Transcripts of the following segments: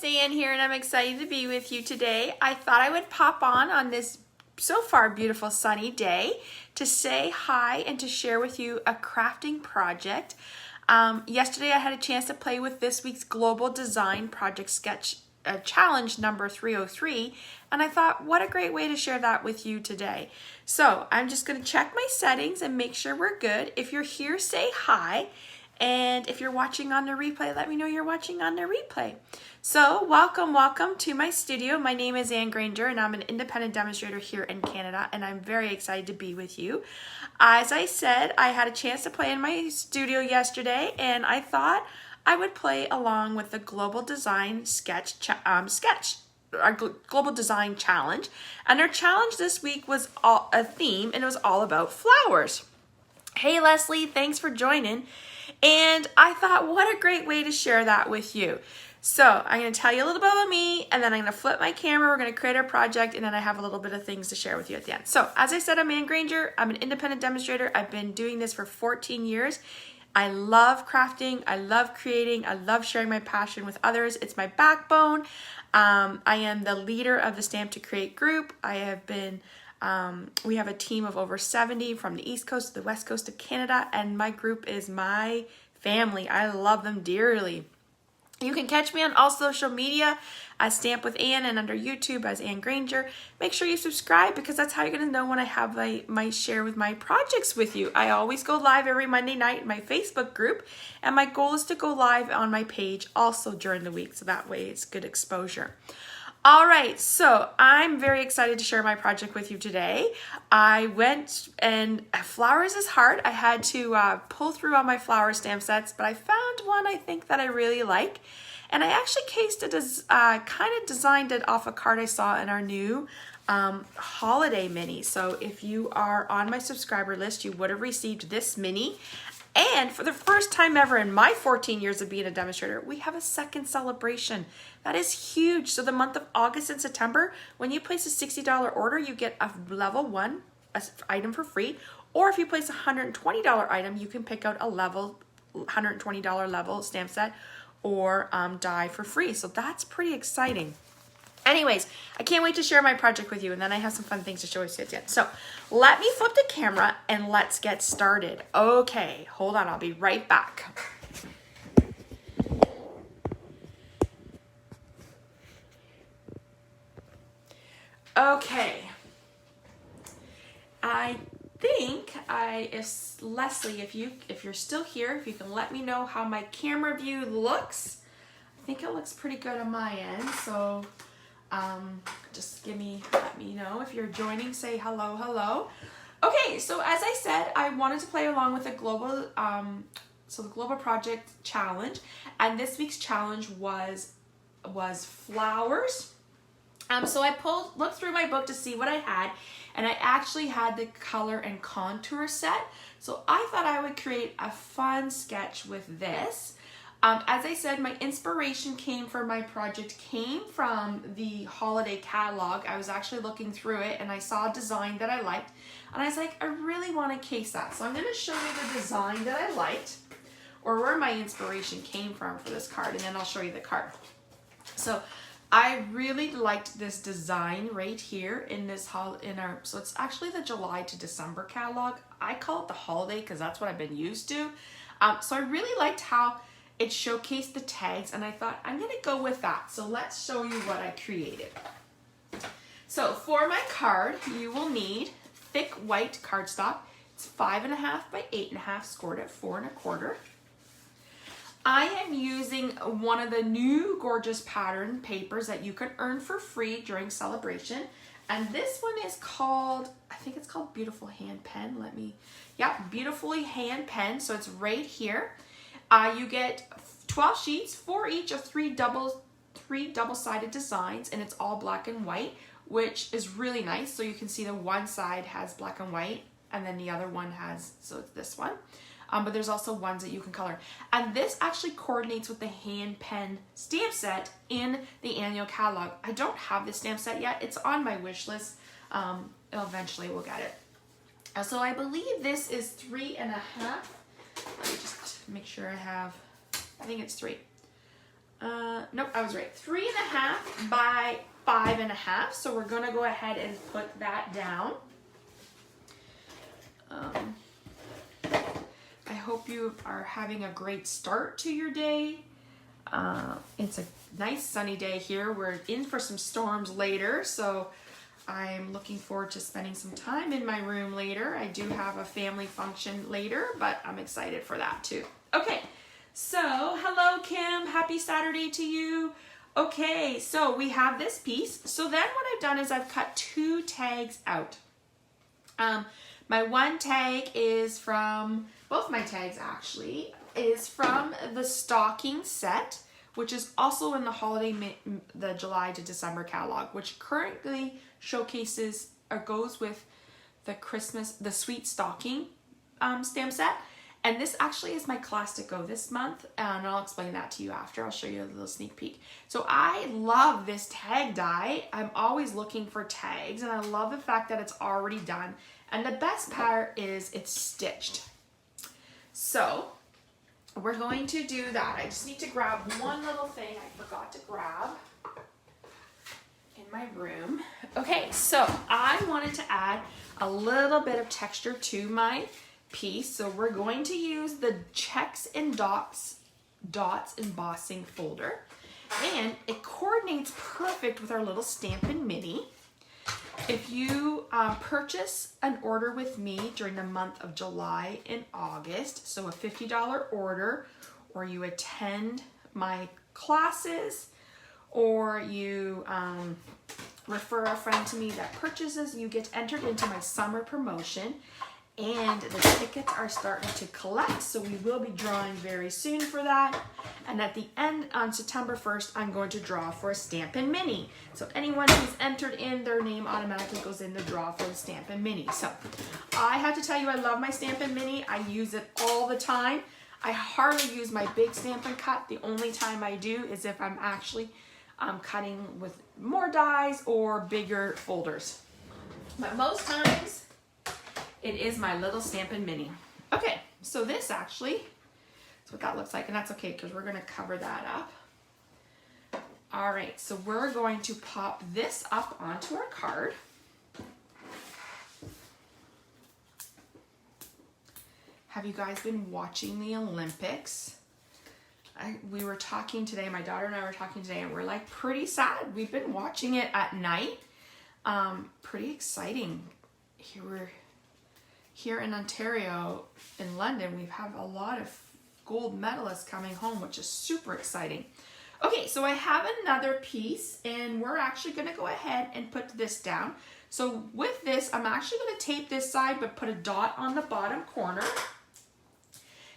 it's Ann here and I'm excited to be with you today. I thought I would pop on this so far beautiful sunny day to say hi and to share with you a crafting project. Yesterday I had a chance to play with this week's Global Design Project Sketch Challenge number 303, and I thought what a great way to share that with you today. So I'm just going to check my settings and make sure we're good. If you're here, say hi. And if you're watching on the replay, let me know you're watching on the replay. So welcome to my studio. My name is Ann Granger and I'm an independent demonstrator here in Canada, and I'm very excited to be with you. As I said, I had a chance to play in my studio yesterday and I thought I would play along with the Global Design our Global Design Challenge. And our challenge this week was a theme, and it was all about flowers. Hey Leslie, thanks for joining. And I thought, what a great way to share that with you. So I'm going to tell you a little bit about me, and then I'm going to flip my camera. We're going to create our project, and then I have a little bit of things to share with you at the end. So as I said, I'm Ann Granger. I'm an independent demonstrator. I've been doing this for 14 years. I love crafting. I love creating. I love sharing my passion with others. It's my backbone. I am the leader of the Stamp to Create group. I have been we have a team of over 70 from the East Coast to the West Coast of Canada, and my group is my family. I love them dearly. You can catch me on all social media as Stamp with Ann and under YouTube as Ann Granger. Make sure you subscribe because that's how you're going to know when I have my share with my projects with you. I always go live every Monday night in my Facebook group, and my goal is to go live on my page also during the week, so that way it's good exposure. All right, so I'm very excited to share my project with you today. I went, and flowers is hard. I had to pull through all my flower stamp sets, but I found one I think that I really like. And I actually kind of designed it off a card I saw in our new holiday mini. So if you are on my subscriber list, you would have received this mini. And for the first time ever in my 14 years of being a demonstrator, we have a second celebration. That is huge. So the month of August and September, when you place a $60 order, you get a level 1 item for free. Or if you place a $120 item, you can pick out a level $120 level stamp set or die for free. So that's pretty exciting. Anyways, I can't wait to share my project with you, and then I have some fun things to show you at the end. So let me flip the camera and let's get started. Okay, hold on, I'll be right back. Okay, I think Leslie, if you're still here, if you can let me know how my camera view looks. I think it looks pretty good on my end, so just let me know if you're joining. Say hello. Okay, so as I said, I wanted to play along with the global the Global Project Challenge, and this week's challenge was flowers. So I looked through my book to see what I had, and I actually had the color and contour set. So I thought I would create a fun sketch with this. As I said, my inspiration for my project came from the holiday catalog. I was actually looking through it and I saw a design that I liked, and I was like, I really want to case that. So I'm going to show you the design that I liked, or where my inspiration came from for this card, and then I'll show you the card. So I really liked this design right here so it's actually the July to December catalog. I call it the holiday because that's what I've been used to. So I really liked how it showcased the tags, and I thought I'm gonna go with that. So let's show you what I created. So for my card, you will need thick white cardstock. It's 5.5 by 8.5, scored at 4 1/4. I am using one of the new gorgeous pattern papers that you can earn for free during Saleabration. And this one is called, I think it's called Beautiful Hand Pen. Beautifully Hand Pen. So it's right here. You get 12 sheets, 4 each of 3 double-sided designs, and it's all black and white, which is really nice. So you can see the one side has black and white, and then the other one has, so it's this one. But there's also ones that you can color. And this actually coordinates with the hand pen stamp set in the annual catalog. I don't have this stamp set yet. It's on my wish list. Eventually we'll get it. So I believe this is 3.5. Let me just make sure I think it's 3. Nope, I was right. 3.5 by 5.5. So we're gonna go ahead and put that down. I hope you are having a great start to your day. It's a nice sunny day here. We're in for some storms later, so I'm looking forward to spending some time in my room later. I do have a family function later, but I'm excited for that too. Okay, so hello Kim, happy Saturday to you. Okay, so we have this piece. So then what I've done is I've cut 2 tags out. My one tag is from, both my tags actually, is from the stocking set, which is also in the the July to December catalog, which currently showcases or goes with the sweet stocking stamp set. And this actually is my class to go this month, and I'll explain that to you after. I'll show you a little sneak peek. So I love this tag die. I'm always looking for tags, and I love the fact that it's already done. And the best part is it's stitched. So we're going to do that. I just need to grab one little thing I forgot to grab in my room. Okay, so I wanted to add a little bit of texture to my piece. So we're going to use the Checks and Dots embossing folder. And it coordinates perfect with our little Stampin' Mini. If you purchase an order with me during the month of July and August, so a $50 order, or you attend my classes, or you refer a friend to me that purchases, you get entered into my summer promotion. And the tickets are starting to collect, so we will be drawing very soon for that. And at the end, on September 1st, I'm going to draw for a Stampin' Mini. So anyone who's entered in, their name automatically goes in the draw for the Stampin' Mini. So I have to tell you, I love my Stampin' Mini. I use it all the time. I hardly use my big Stampin' Cut. The only time I do is if I'm actually cutting with more dies or bigger folders. But most times, it is my little Stampin' Mini. Okay, so this actually is what that looks like, and that's okay because we're gonna cover that up. All right, so we're going to pop this up onto our card. Have you guys been watching the Olympics? We were talking today, my daughter and I were talking today, and we're like pretty sad. We've been watching it at night. Pretty exciting. Here in Ontario, in London, we have a lot of gold medalists coming home, which is super exciting. Okay, so I have another piece, and we're actually gonna go ahead and put this down. So with this, I'm actually gonna tape this side, but put a dot on the bottom corner.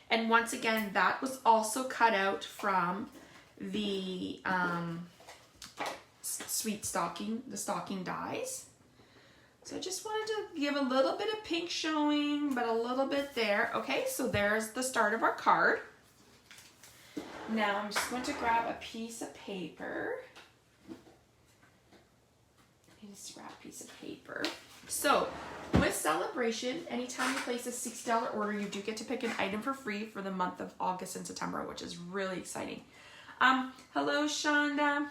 And once again, that was also cut out from the sweet stocking, the stocking dies. So I just wanted to give a little bit of pink showing, but a little bit there. Okay, so there's the start of our card. Now I'm just going to grab a piece of paper. Just grab a piece of paper. So with Saleabration, anytime you place a $60 order, you do get to pick an item for free for the month of August and September, which is really exciting. Hello, Shonda.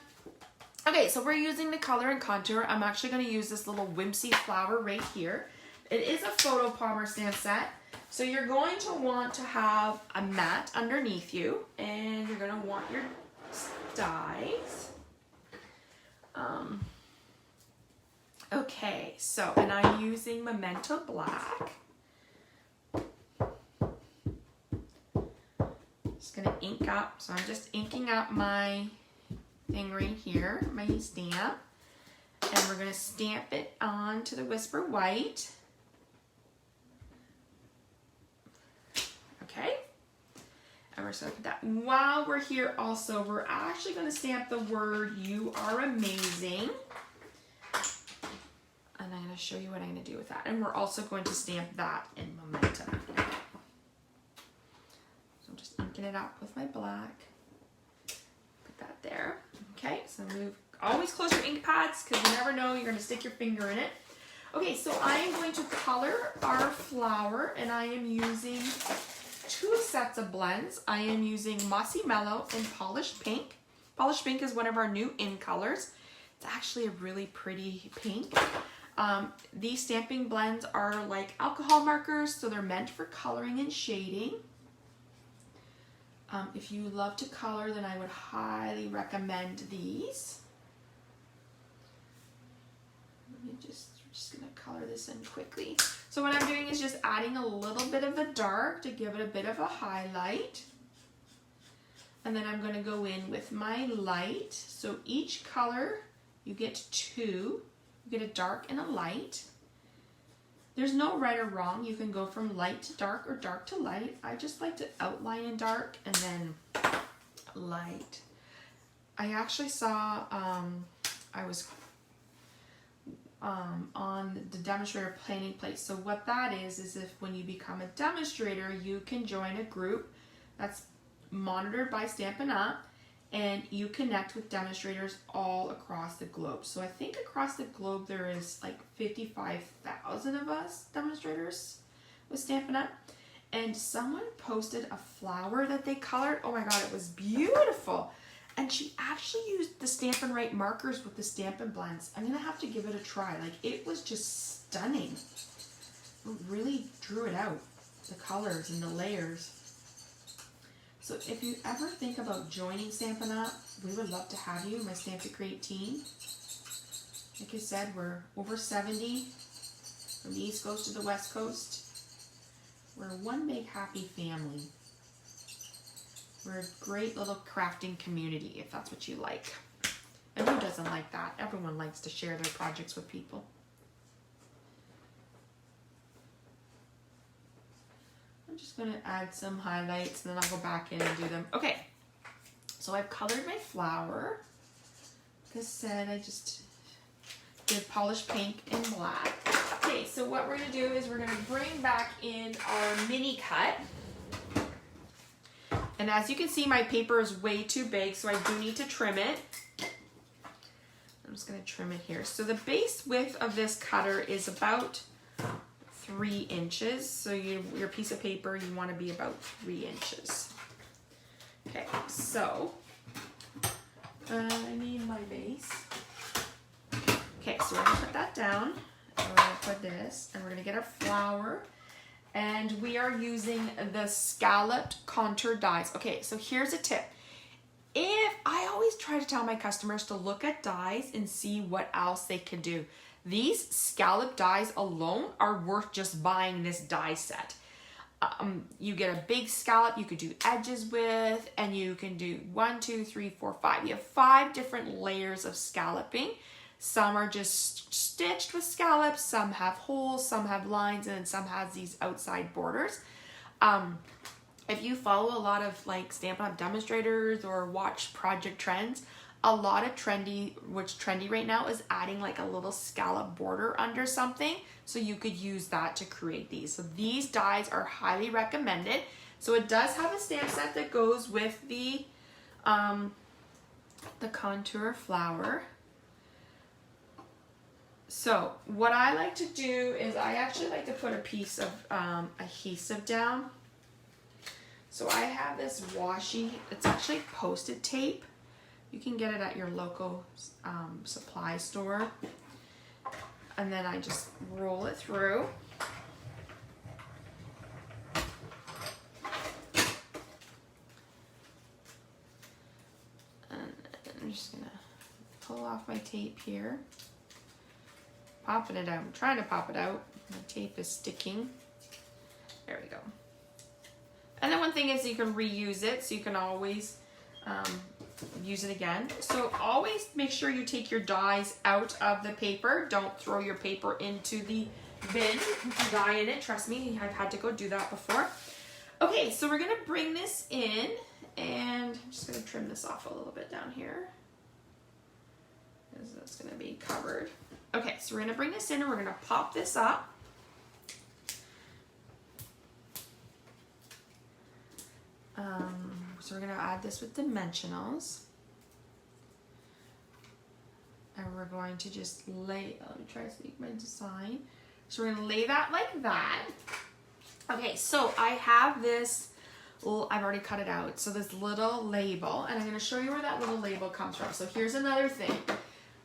Okay, so we're using the color and contour. I'm actually going to use this little whimsy flower right here. It is a photo palmer stamp set. So you're going to want to have a mat underneath you, and you're going to want your dies. Okay, so, and I'm using Memento Black. Just going to ink up. So I'm just inking up my thing right here, my stamp, and we're going to stamp it onto the Whisper White. Okay, and we're just going to put that. While we're here also, we're actually going to stamp the word "You Are Amazing," and I'm going to show you what I'm going to do with that. And we're also going to stamp that in Memento. So I'm just inking it up with my black. Put that there. Okay, so move. Always close your ink pads because you never know, you're going to stick your finger in it. Okay, so I am going to color our flower, and I am using 2 sets of blends. I am using Mossy Mellow and Polished Pink, Polished pink is one of our new in colors. It's actually a really pretty pink. These stamping blends are like alcohol markers, so they're meant for coloring and shading. If you love to color, then I would highly recommend these. We're just gonna color this in quickly. So what I'm doing is just adding a little bit of a dark to give it a bit of a highlight. And then I'm gonna go in with my light. So each color, you get two. You get a dark and a light. There's no right or wrong. You can go from light to dark or dark to light. I just like to outline in dark and then light. I actually saw, I was on the demonstrator planning place. So what that is if when you become a demonstrator, you can join a group that's monitored by Stampin' Up, and you connect with demonstrators all across the globe. So I think across the globe there is like 55,000 of us demonstrators with Stampin' Up. And someone posted a flower that they colored. Oh my god, it was beautiful. And she actually used the Stampin' Right markers with the Stampin' blends. I'm gonna have to give it a try. Like, it was just stunning. It really drew it out, the colors and the layers. So if you ever think about joining Stampin' Up, we would love to have you, my Stamp to Create team. Like I said, we're over 70 from the East Coast to the West Coast. We're one big happy family. We're a great little crafting community, if that's what you like. And who doesn't like that? Everyone likes to share their projects with people. I'm just going to add some highlights and then I'll go back in and do them. Okay, so I've colored my flower. Like I said, I just did polished pink and black. Okay, so what we're going to do is we're going to bring back in our mini cut. And as you can see, my paper is way too big, so I do need to trim it. I'm just going to trim it here. So the base width of this cutter is about 3 inches. So your piece of paper, you want to be about 3 inches. Okay, so I need my base. Okay, so we're going to put that down. And we're going to put this, and we're going to get our flower. And we are using the scalloped contour dies. Okay, so here's a tip. If I always try to tell my customers to look at dies and see what else they can do. These scallop dies alone are worth just buying this die set. You get a big scallop you could do edges with, and you can do 1, 2, 3, 4, 5. You have 5 different layers of scalloping. Some are just stitched with scallops, some have holes, some have lines, and then some has these outside borders. If you follow a lot of like Stampin' Up demonstrators or watch project trends, a lot of what's trendy right now is adding like a little scallop border under something, so you could use that to create these. So these dies are highly recommended. So it does have a stamp set that goes with the contour flower. So what I like to do is I actually like to put a piece of adhesive down. So I have this washi, it's actually Post-it tape. You can get it at your local supply store. And then I just roll it through. And I'm just gonna pull off my tape here. Popping it out. I'm trying to pop it out. My tape is sticking. There we go. And then one thing is you can reuse it, so you can always use it again. So always make sure you take your dies out of the paper. Don't throw your paper into the bin with the die in it. Trust me, I've had to go do that before. Okay, so we're gonna bring this in, and I'm just gonna trim this off a little bit down here, because that's gonna be covered. Okay, so we're gonna bring this in and we're gonna pop this up. So we're gonna add this with dimensionals. And we're going to just lay, let me try to make my design. So we're gonna lay that like that. Okay, so I have this I've already cut it out. So this little label, and I'm going to show you where that little label comes from. So here's another thing.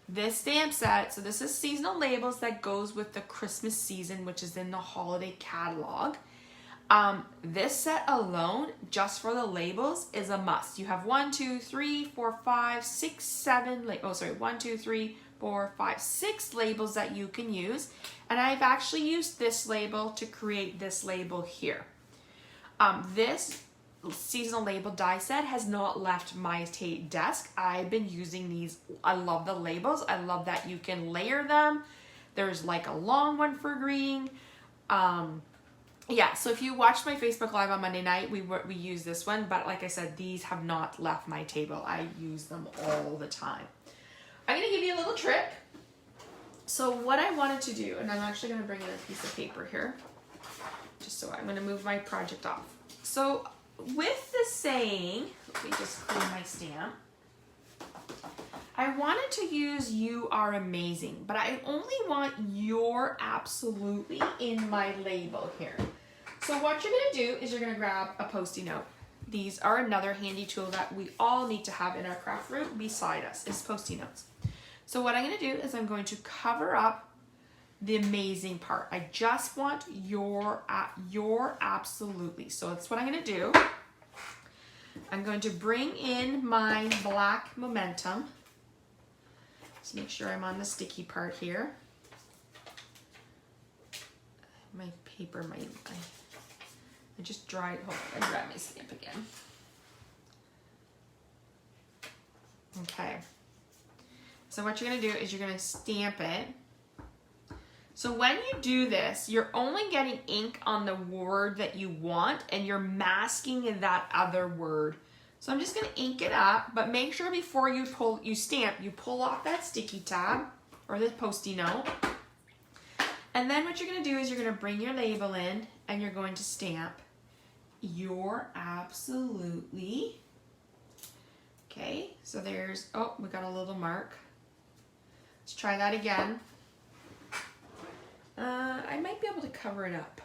This stamp set, so this is seasonal labels that goes with the Christmas season, which is in the holiday catalog. This set alone, just for the labels, is a must. You have 1, 2, 3, 4, 5, 6, 7, 1, 2, 3, 4, 5, 6 labels that you can use. And I've actually used this label to create this label here. This seasonal label die set has not left my desk. I've been using these. I love the labels. I love that you can layer them. There's like a long one for green. Yeah, so if you watched my Facebook Live on Monday night, we used this one, but like I said, these have not left my table. I use them all the time. I'm gonna give you a little trick. So what I wanted to do, and I'm actually gonna bring in a piece of paper here, just so I'm gonna move my project off. So with the saying, let me just clean my stamp. I wanted to use "you are amazing," but I only want "you're absolutely" in my label here. So what you're gonna do is you're gonna grab a Post-it note. These are another handy tool that we all need to have in our craft room beside us, is Post-it notes. So what I'm gonna do is I'm going to cover up the amazing part. I just want "you're absolutely." So that's what I'm gonna do. I'm going to bring in my black momentum. Just make sure I'm on the sticky part here. My paper, I just dried, hold on, I grab my stamp again. Okay. So what you're gonna do is you're gonna stamp it. So when you do this, you're only getting ink on the word that you want, and you're masking that other word. So I'm just gonna ink it up, but make sure before you stamp, you pull off that sticky tab or the Post-it note. And then what you're gonna do is you're gonna bring your label in and you're going to stamp "you're absolutely." Okay, so there's, oh, we got a little mark. Let's try that again. I might be able to cover it up.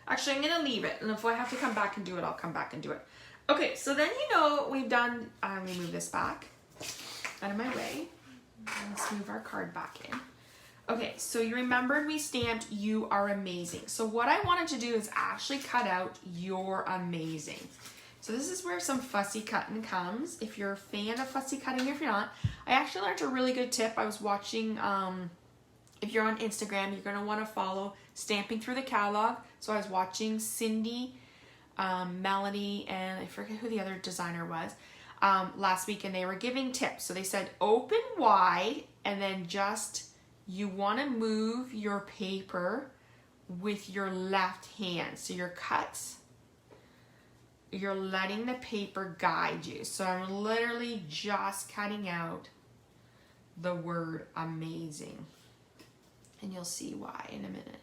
Actually, I'm gonna leave it, and if I have to come back and do it, I'll come back and do it. Okay, so then you know what we've done. I'm gonna move this back out of my way. Let's move our card back in. Okay, so you remembered we stamped "you are amazing." So what I wanted to do is actually cut out "you're amazing." So this is where some fussy cutting comes. If you're a fan of fussy cutting, if you're not, I actually learned a really good tip. I was watching, if you're on Instagram, you're gonna wanna follow Stamping Through the Catalog. So I was watching Cindy, Melody, and I forget who the other designer was, last week, and they were giving tips. So they said open wide, and then just, you wanna move your paper with your left hand. So your cuts, you're letting the paper guide you. So I'm literally just cutting out the word "amazing." And you'll see why in a minute.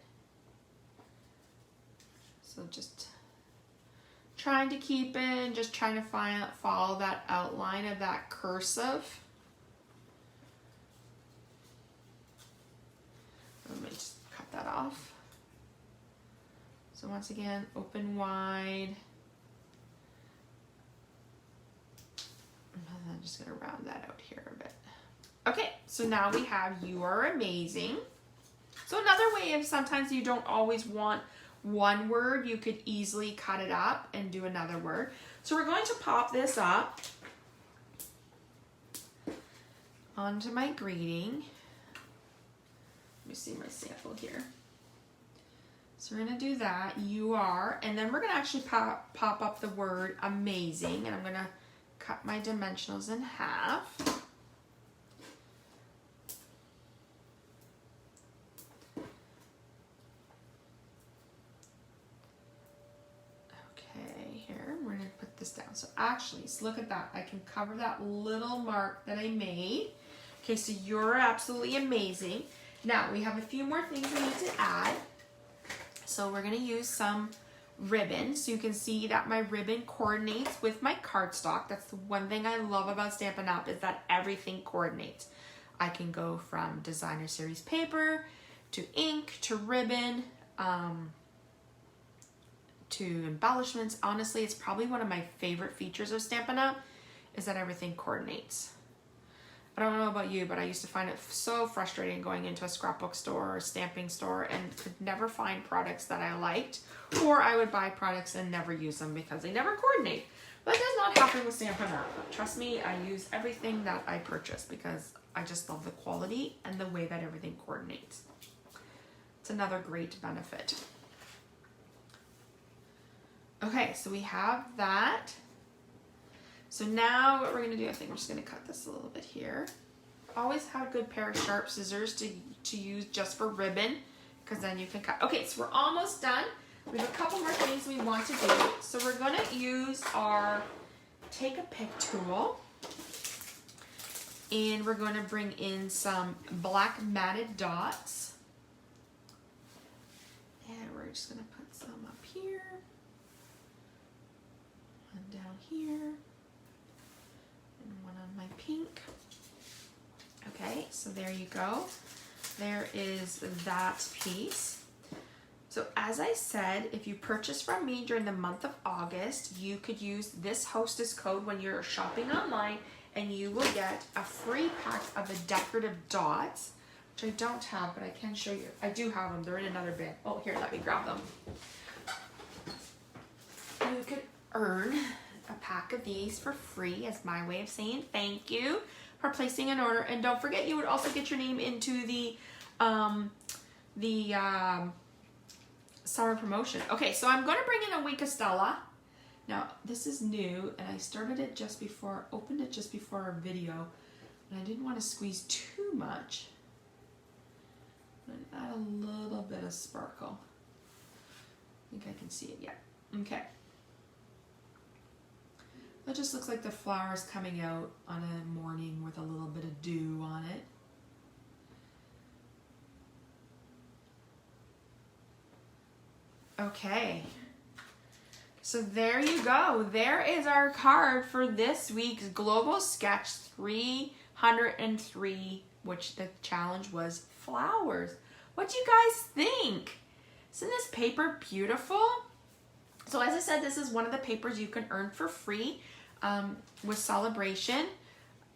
So just trying to keep in, just trying to follow that outline of that cursive. Let me just cut that off. So once again, open wide. And I'm just gonna round that out here a bit. Okay, so now we have "you are amazing." So another way, if sometimes you don't always want one word, you could easily cut it up and do another word. So we're going to pop this up onto my greeting. Let me see my sample here. So we're gonna do that, "you are," and then we're gonna actually pop up the word "amazing," and I'm gonna cut my dimensionals in half. This down. So actually, so look at that. I can cover that little mark that I made. Okay, so "you're absolutely amazing." Now we have a few more things we need to add. So we're gonna use some ribbon. So you can see that my ribbon coordinates with my cardstock. That's the one thing I love about Stampin' Up! Is that everything coordinates. I can go from designer series paper to ink to ribbon, to embellishments. Honestly, it's probably one of my favorite features of Stampin' Up! Is that everything coordinates. I don't know about you, but I used to find it so frustrating going into a scrapbook store or a stamping store and could never find products that I liked, or I would buy products and never use them because they never coordinate. But that does not happen with Stampin' Up! Trust me, I use everything that I purchase because I just love the quality and the way that everything coordinates. It's another great benefit. Okay, so we have that. So now what we're gonna do, I think we're just gonna cut this a little bit here. Always have a good pair of sharp scissors to use just for ribbon, because then you can cut. Okay, so we're almost done. We have a couple more things we want to do. So we're gonna use our take a pick tool, and we're gonna bring in some black matted dots. And we're just gonna put some up here, one down here, and one on my pink. Okay, so there you go. There is that piece. So as I said, if you purchase from me during the month of August, you could use this hostess code when you're shopping online, and you will get a free pack of the decorative dots, which I don't have, but I can show you. I do have them. They're in another bin. Oh, here, let me grab them. You could earn a pack of these for free as my way of saying thank you for placing an order. And don't forget, you would also get your name into the summer promotion. Okay, so I'm going to bring in a week of Stella. Now, this is new, and I started it just before, opened it just before our video, and I didn't want to squeeze too much. And add a little bit of sparkle. I think I can see it yet. Okay. That just looks like the flowers coming out on a morning with a little bit of dew on it. Okay. So there you go. There is our card for this week's Global Sketch 303, which the challenge was flowers. What do you guys think? Isn't this paper beautiful? So as I said, this is one of the papers you can earn for free with Saleabration.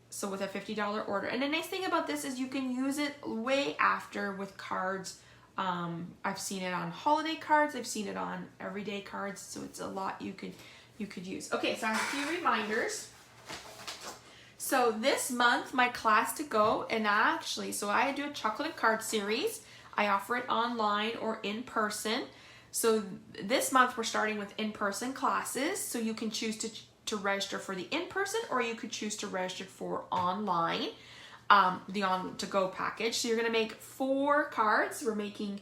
So with a $50 order. And the nice thing about this is you can use it way after with cards. I've seen it on holiday cards. I've seen it on everyday cards. So it's a lot you could use. Okay, so I have a few reminders. So this month, my class to go, and actually, so I do a chocolate and card series. I offer it online or in person. So this month we're starting with in-person classes. So you can choose to register for the in-person, or you could choose to register for online, the on-to-go package. So you're gonna make 4 cards. We're making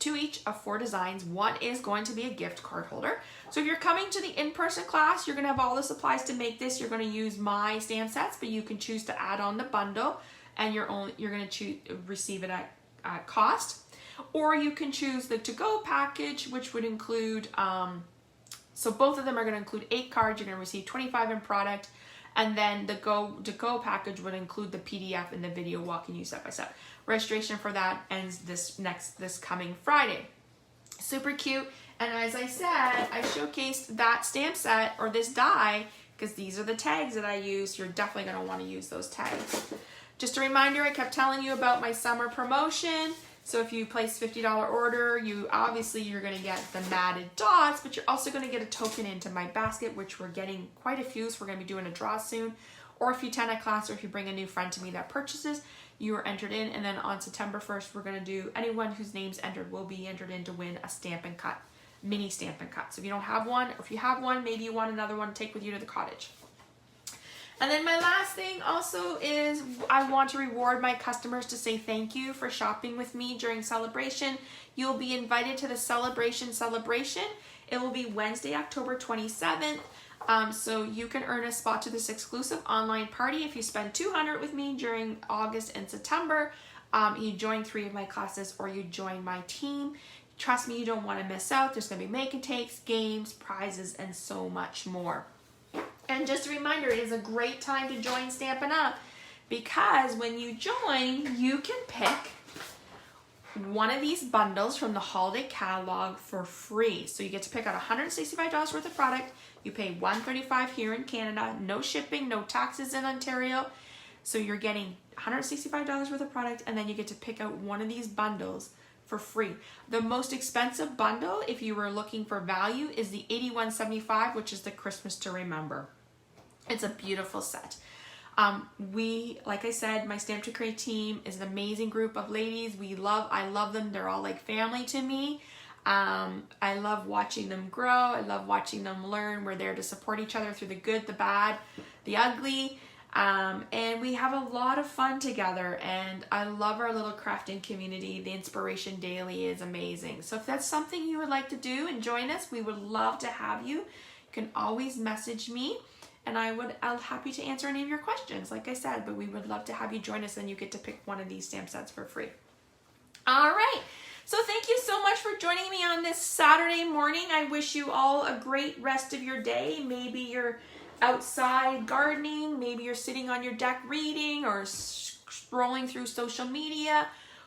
2 each of 4 designs. One is going to be a gift card holder. So if you're coming to the in-person class, you're gonna have all the supplies to make this. You're gonna use my stamp sets, but you can choose to add on the bundle, and you're gonna receive it at cost. Or you can choose the to-go package, which would include, so both of them are gonna include 8 cards. You're gonna receive 25 in product. And then the to-go package would include the PDF and the video walking you step by step. Registration for that ends this coming Friday. Super cute. And as I said, I showcased that stamp set or this die because these are the tags that I use. You're definitely going to want to use those tags. Just a reminder, I kept telling you about my summer promotion. So if you place $50 order, you're going to get the matted dots, but you're also going to get a token into my basket, which we're getting quite a few, so we're going to be doing a draw soon. Or if you attend a class, or if you bring a new friend to me that purchases, you are entered in. And then on September 1st, we're going to do, anyone whose name's entered will be entered in to win a Stampin' Cut, mini Stampin' Cut. So if you don't have one, or if you have one, maybe you want another one to take with you to the cottage. And then my last thing also is I want to reward my customers to say thank you for shopping with me during Saleabration. You'll be invited to the Saleabration celebration. It will be Wednesday, October 27th. So you can earn a spot to this exclusive online party if you spend $200 with me during August and September. You join 3 of my classes or you join my team. Trust me, you don't want to miss out. There's going to be make and takes, games, prizes, and so much more. And just a reminder, it is a great time to join Stampin' Up! Because when you join, you can pick one of these bundles from the holiday catalog for free. So you get to pick out $165 worth of product. You pay $135 here in Canada, no shipping, no taxes in Ontario. So you're getting $165 worth of product, and then you get to pick out one of these bundles for free. The most expensive bundle, if you were looking for value, is the $81.75, which is the Christmas to Remember. It's a beautiful set. Like I said, my Stamp to Create team is an amazing group of ladies. I love them. They're all like family to me. I love watching them grow. I love watching them learn. We're there to support each other through the good, the bad, the ugly. And we have a lot of fun together, and I love our little crafting community. The Inspiration Daily is amazing. So if that's something you would like to do and join us, we would love to have you. You can always message me, and I'm happy to answer any of your questions, like I said, but we would love to have you join us, and you get to pick one of these stamp sets for free. All right. So thank you so much for joining me on this Saturday morning. I wish you all a great rest of your day. Maybe you're outside gardening, maybe you're sitting on your deck reading or scrolling through social media,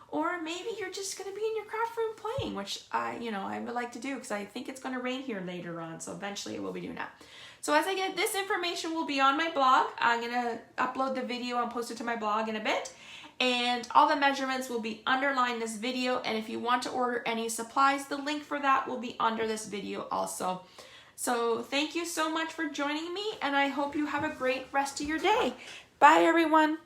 or maybe you're just going to be in your craft room playing, which I would like to do because I think it's going to rain here later on, so eventually we'll be doing that. So as I get this information will be on my blog. I'm going to upload the video and post it to my blog in a bit, and all the measurements will be underlined in this video, and if you want to order any supplies, the link for that will be under this video also. So thank you so much for joining me, and I hope you have a great rest of your day. Bye, everyone.